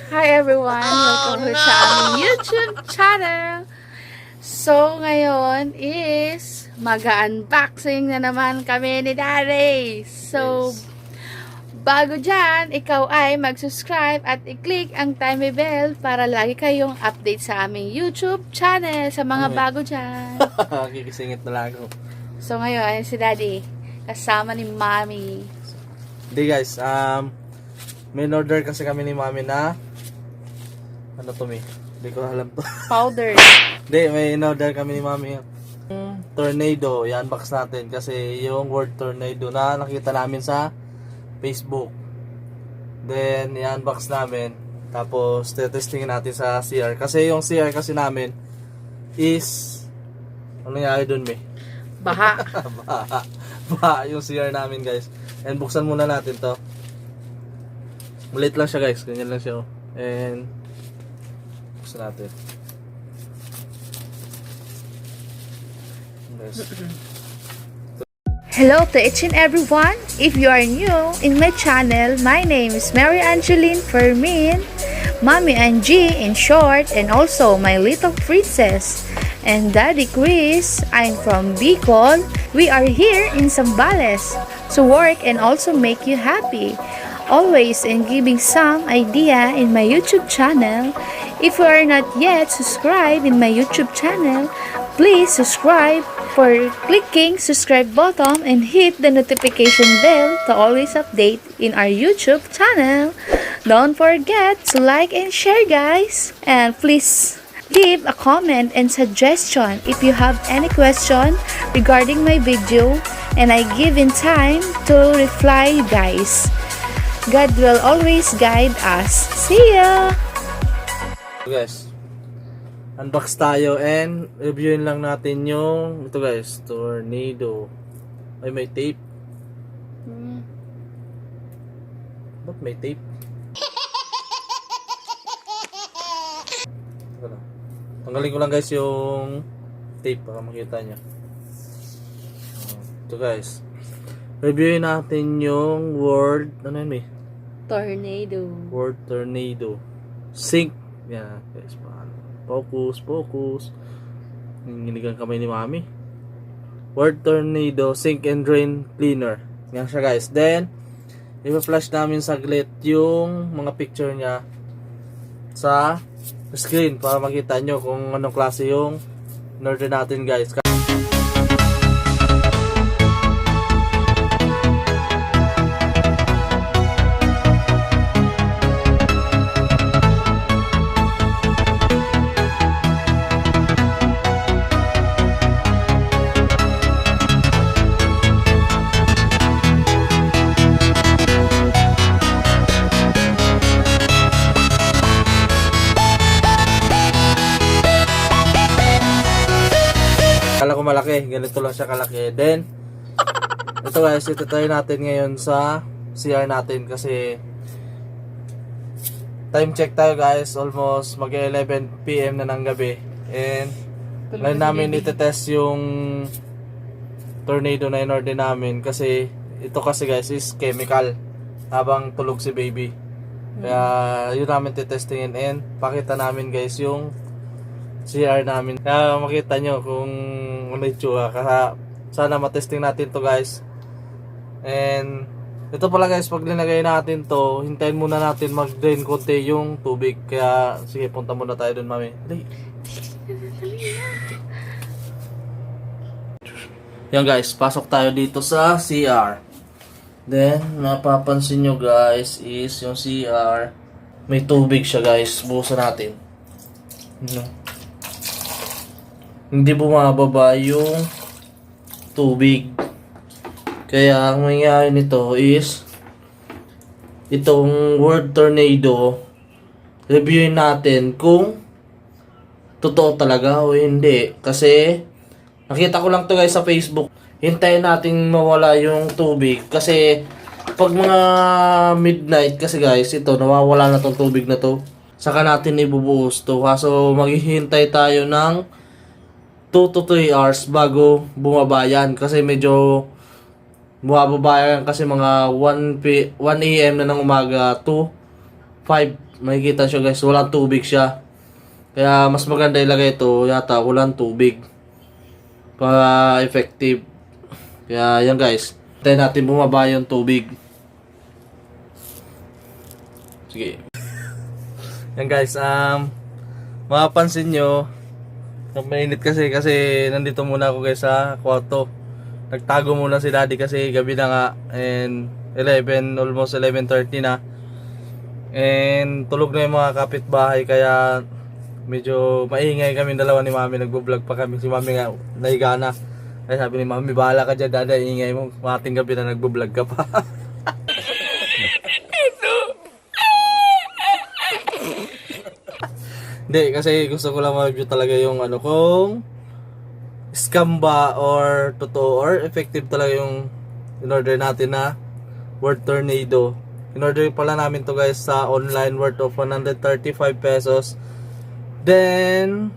Hi everyone! Welcome sa aming YouTube channel! So, ngayon is mag-unboxing na naman kami ni Daddy. So, bago dyan, ikaw ay mag-subscribe at i-click ang time bell para lagi kayong update sa aming YouTube channel sa mga bago dyan. Kikisingit na lang ako. So, ngayon ay si Daddy kasama ni Mommy. Hindi guys, may order kasi kami ni Mami na ano to mi? Hindi ko alam to. Powder. Hindi, may order kami ni Mami. Tornado, i-unbox natin kasi yung word tornado na nakita namin sa Facebook. Then, i-unbox namin. Tapos, testingin natin sa CR. Kasi yung CR kasi namin is ano nangyari dun, mi? Baha. Baha yung CR namin, guys. And buksan muna natin to. Maliit lang siya, guys. Ganyan lang siya. And buksan natin. Yes. Hello to each and everyone. If you are new in my channel, my name is Mary Angeline Fermin, Mommy Angie in short, and also my little princess. And Daddy Chris, I'm from Bicol. We are here in Zambales to work and also make you happy. Always in giving some idea in my YouTube channel. If you are not yet subscribed in my YouTube channel, please subscribe for clicking subscribe button and hit the notification bell to always update in our YouTube channel. Don't forget to like and share, guys. And please leave a comment and suggestion if you have any question regarding my video, and I give in time to reply you guys. God will always guide us. See ya! So guys, unbox tayo and reviewin lang natin yung ito guys, tornado. Ay, may tape. Ba't may tape? Tanggalin ko lang guys yung tape para makita nyo. Ito guys, reviewin natin yung word, ano yun, may? Tornado. Word tornado. Sync. Yan guys, focus. Nginig ang kamay ni Mami. Word tornado sink and drain cleaner. Yan siya guys. Then i-flash namin saglit yung mga picture niya sa screen para makita nyo kung anong klase yung in-order natin guys. Kala ko malaki, ganito lang siya kalaki. Then, ito guys, ito try natin ngayon sa CR natin kasi time check tayo guys, almost mag 11 PM na ng gabi. And ngayon namin itetest yung tornado na in-order namin kasi ito kasi guys is chemical habang tulog si baby. Kaya yun namin titestingin and pakita namin guys yung CR namin. Kaya makita nyo kung ano itsura. Kaya sana matesting natin to guys. And ito pala guys, pag linagay natin to, hintayin muna natin mag-drain konti yung tubig. Kaya sige, punta muna tayo dun, Mami. Dali. Yan guys, pasok tayo dito sa CR. Then napapansin nyo guys is yung CR may tubig siya guys. Buhusan natin. Hindi bumababa yung tubig. Kaya ang mangyayari nito is itong word tornado, reviewin natin kung totoo talaga o hindi. Kasi nakita ko lang to guys sa Facebook. Hintayin natin mawala yung tubig kasi pag mga midnight kasi guys, ito nawawala na tong tubig na to. Saka natin ibubuhos to. Kaso maghihintay tayo ng 2 to 3 hours bago bumaba yan kasi medyo bumababa yan kasi mga 1 AM na ng umaga to 5. Makikita siya guys, walang tubig siya. Kaya mas maganda ilagay ito yata walang tubig para effective. Kaya yan guys, hintayin natin bumaba yung tubig. Sige. Yan guys, mapapansin nyo, mainit kasi nandito muna ako guys sa kwarto. Nagtago muna si daddy kasi gabi na nga, and 11, almost 11:30 na, and tulog na yung mga kapitbahay, kaya medyo maingay kami dalawa ni mami. Nagbo-vlog pa kami, si mami nga nahiga na, kaya sabi ni mami, bahala ka dyan dada, ingay mo, mating gabi na nagbo-vlog ka pa. Hindi, kasi gusto ko lang ma-review talaga yung ano, kung scam ba or totoo or effective talaga yung in-order natin na word tornado. In-order pala namin to guys sa online, worth of 135 pesos. Then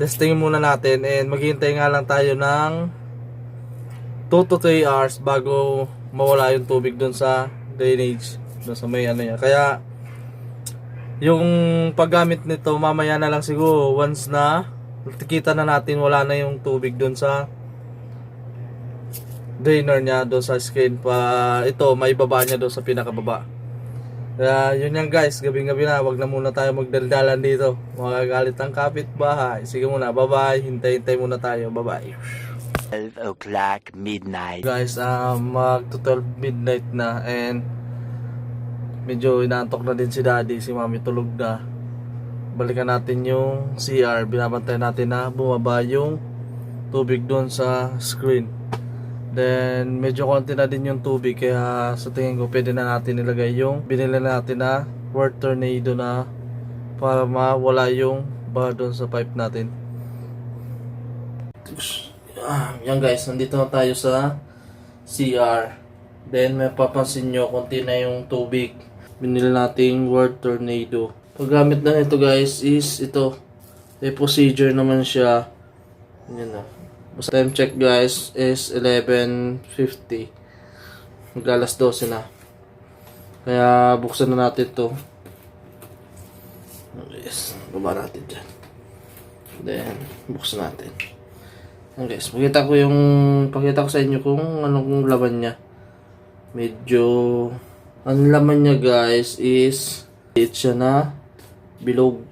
testing muna natin, and maghihintay nga lang tayo ng 2 to 3 hours bago mawala yung tubig dun sa drainage, dun sa may ano niya. Kaya yung paggamit nito mamaya na lang siguro, once na kita na natin wala na yung tubig dun sa drainer niya, dun sa screen, pa ito maibaba niya dun sa pinakababa. Kaya yun yan guys, gabing-gabi na, wag na muna tayo magdaldalan dito, magagalit ang kapitbahay. Sige muna, bye bye, hintay-hintay muna tayo, bye bye. 12 o'clock midnight. Guys, mag 12 midnight na, and medyo inaantok na din si daddy, si mami tulog na. Balikan natin yung CR, binabantayan natin na bumaba yung tubig doon sa screen. Then medyo konti na din yung tubig, kaya sa tingin ko pwede na natin ilagay yung binili natin na word tornado na para mawala yung bar doon sa pipe natin. Yan guys, nandito na tayo sa CR. Then may papansin nyo, konti na yung tubig. Binili nating word tornado. Paggamit na ito guys is ito. May procedure naman siya. Yan na. Basta time check guys is 11:50. Maglalas 12 na. Kaya buksan na natin to. Yes, baba natin dyan. Then buksan natin. Yan guys, pakita ko sa inyo kung anong laman niya. Medyo ang laman niya guys is siya na bilog.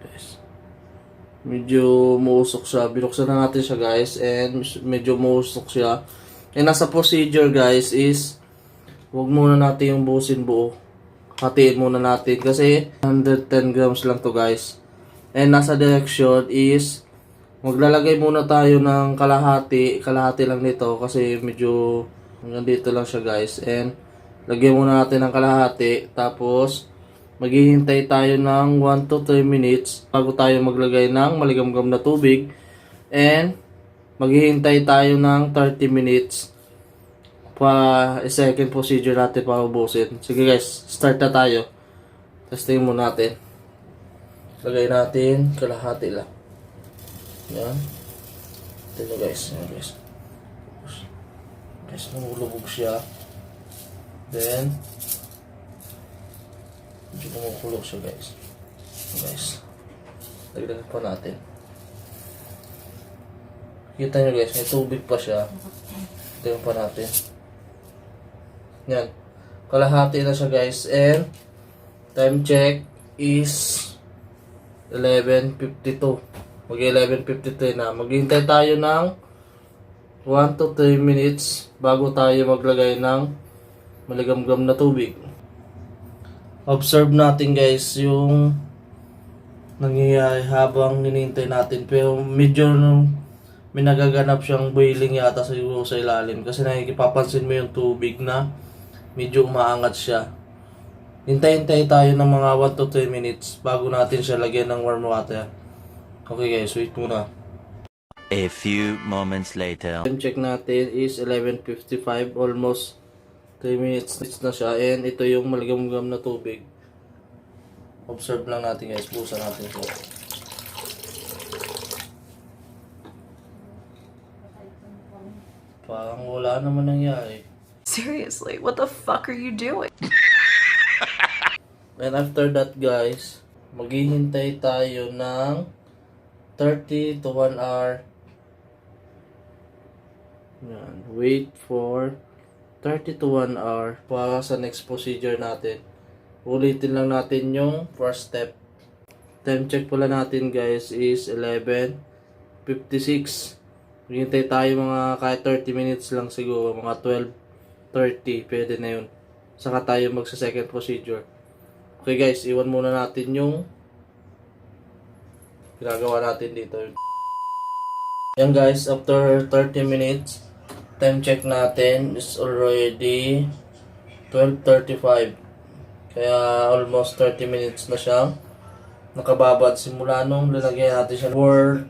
Guys, medyo mausok siya. Binuksan na natin siya guys, and medyo mausok siya. And nasa procedure guys is huwag muna natin yung buusin buo. Hatiin muna natin kasi 110 grams lang to guys. And nasa direction is maglalagay muna tayo ng kalahati lang nito kasi medyo hanggang dito lang siya guys. And lagyan muna natin ng kalahati, tapos maghihintay tayo ng 1 to 3 minutes bago tayo maglagay ng maligamgam na tubig, and maghihintay tayo ng 30 minutes pa second procedure natin para ubusin. Sige guys, start na tayo. Testing muna natin. Lagay natin kalahati lang. Yan. Ito guys. Yan guys. Guys, namulubog siya. Then medyo kumukulog siya guys. Guys, dagdagan pa natin. Kita nyo guys, may tubig pa siya. Dagdagan pa natin. Yan. Kalahati na siya guys. And time check is 11:52. Mag 11:53 na. Maghintay tayo ng 1 to 3 minutes bago tayo maglagay ng maligamgam na tubig. Observe natin guys yung nangyayari habang hinihintay natin. Pero medyo may nagaganap siyang boiling yata siguro sa ilalim. Kasi nakikipapansin mo yung tubig na medyo umaangat siya. Hintay-hintay tayo ng mga 1 to 3 minutes bago natin siya lagyan ng warm water. Okay guys, wait muna. A few moments later. Time check natin is 11:55, almost 3 minutes na siya, and ito yung maligamgam na tubig. Observe lang natin guys, busan natin ito. Parang wala naman nangyari. Seriously, what the fuck are you doing? And after that guys, maghihintay tayo ng 30 to 1 hour. Yan. Wait for 30 to 1 hour para sa next procedure natin. Ulitin lang natin yung first step. Time check pala natin guys is 11:56. Hintay tayo mga kahit 30 minutes lang siguro, mga 12:30, pwede na yun. Saka tayo magsa second procedure. Okay guys, iwan muna natin yung ginagawa natin dito. Yan guys, after 30 minutes, time check natin is already 12:35. Kaya almost 30 minutes na siyang nakababad simula nung lalagyan natin siya for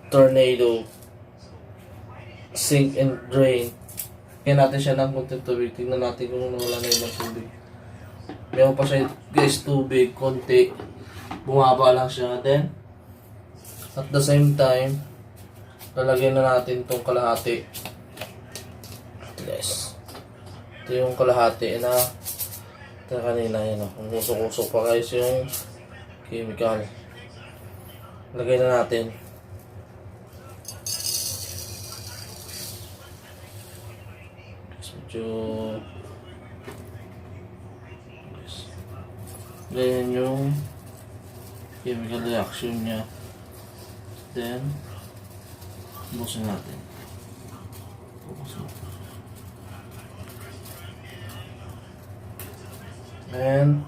tornado sink and drain. Kaya natin siya ng kunting tubig. Tingnan natin kung wala na ibang tubig. Meron pa siya guys tubig, konti. Bumaba lang siya. Then, at the same time, lalagyan na natin itong kalahati. Yes. Ito yung kalahati na ito kanina yun. Usok-usok pa guys yung chemical. Lagay na natin. Medyo ganyan yung chemical reaction niya. Then busin natin. And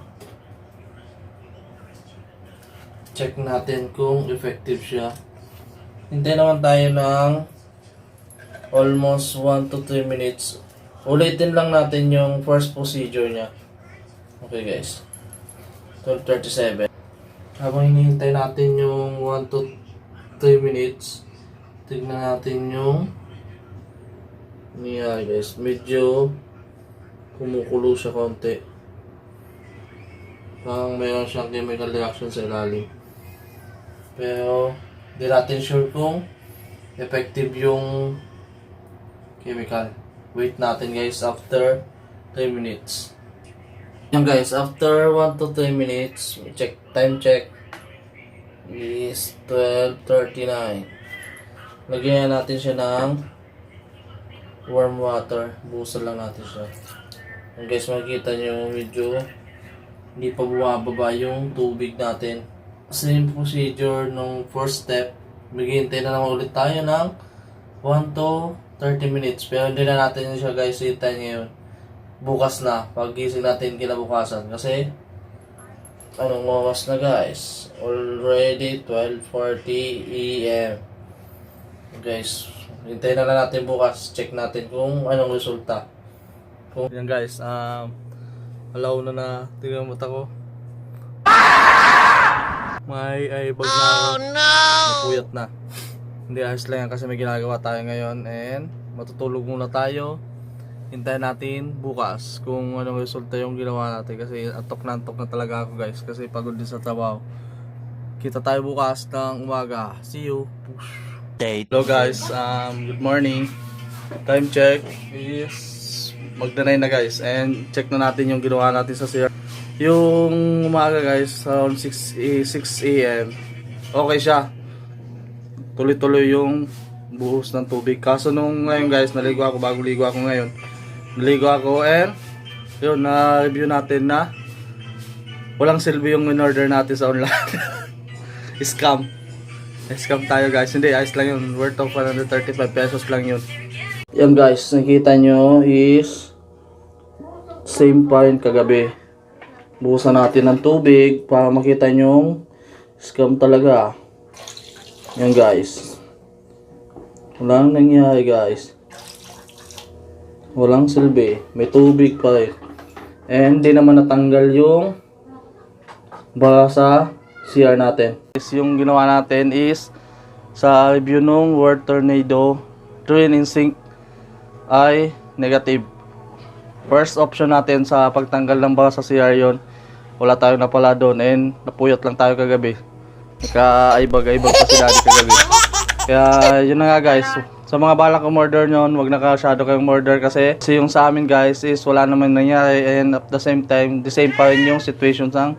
check natin kung effective siya. Hintay naman tayo ng almost 1 to 3 minutes. Ulitin lang natin yung first procedure niya. Okay guys. 12:37. Habang hinihintay natin yung 1 to 3 minutes, tignan natin yung niya guys. Medyo kumukulo siya konti. Parang mayroon siyang chemical reaction sa ilalim. Pero di natin sure kung effective yung chemical. Wait natin guys after 3 minutes. Yan guys, after 1 to 3 minutes, check, time check is 12:39. Lagyan natin siya ng warm water. Buhusan lang natin siya. Yan guys, makikita nyo medyo hindi pa bumababa yung tubig natin. Same procedure nung first step. Maghihintay na naman ulit tayo ng 1 to 30 minutes. Pero hindi na natin siya guys hintayin ngayon. Bukas na. Pag-gising natin kinabukasan. Kasi anong oras na guys? Already 12:40 AM. Guys, hintayin na lang natin bukas. Check natin kung anong resulta. Yan guys, alaw na tingnan mo ko. May eyebag na ako. Napuyat na. Hindi, ayos lang yan kasi may ginagawa tayo ngayon. And matutulog muna tayo. Hintayin natin bukas kung anong resulta yung ginawa natin. Kasi antok na talaga ako guys. Kasi pagod din sa trabaho. Kita tayo bukas ng umaga. See you. Hello guys, good morning. Time check is magdanay na guys. And check na natin yung ginawa natin sa CR. Yung umaga guys, around 6 AM. Okay siya. Tuloy-tuloy yung buhos ng tubig. Kaso nung ngayon guys, naligo ako, bago ligo ako ngayon. Naligo ako and yun, na-review natin na walang silbi yung in-order natin sa online. Scam. Scam tayo guys. Hindi, ayos lang yun. Worth of 135 pesos lang yun. Yan guys, nakita nyo is same pa rin kagabi. Buhusan natin ng tubig para makita nyo yung scam talaga. Yan guys. Walang nangyari guys. Walang silbi. May tubig pa rin. And hindi naman natanggal yung bara sa CR natin. Yung ginawa natin is sa review nung word tornado, drain in sink ay negative. First option natin sa pagtanggal ng bara sa CR yon. Wala tayong napala doon and napuyot lang tayo kagabi. Naka-aibag-aibag pa si daddy kagabi. Kaya yun na nga guys, Sa mga balak umorder nyon, wag na masyado kayong order kasi yung sa amin guys is wala naman nangyari, and at the same time, the same pa rin yung situation ng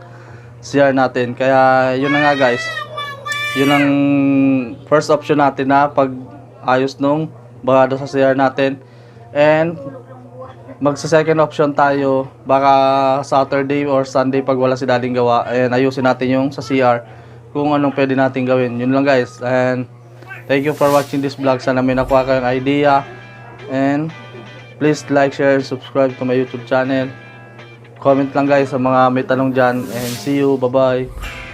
CR natin. Kaya yun na nga guys, yun ang first option natin na pag ayos nung barado sa CR natin. And magsa second option tayo baka Saturday or Sunday pag wala si dading gawa, and ayusin natin yung sa CR kung anong pwede natin gawin. Yun lang guys, and thank you for watching this vlog. Sana may nakuha kayong idea. And please like, share, subscribe to my YouTube channel. Comment lang guys sa mga may tanong dyan. And see you. Bye-bye.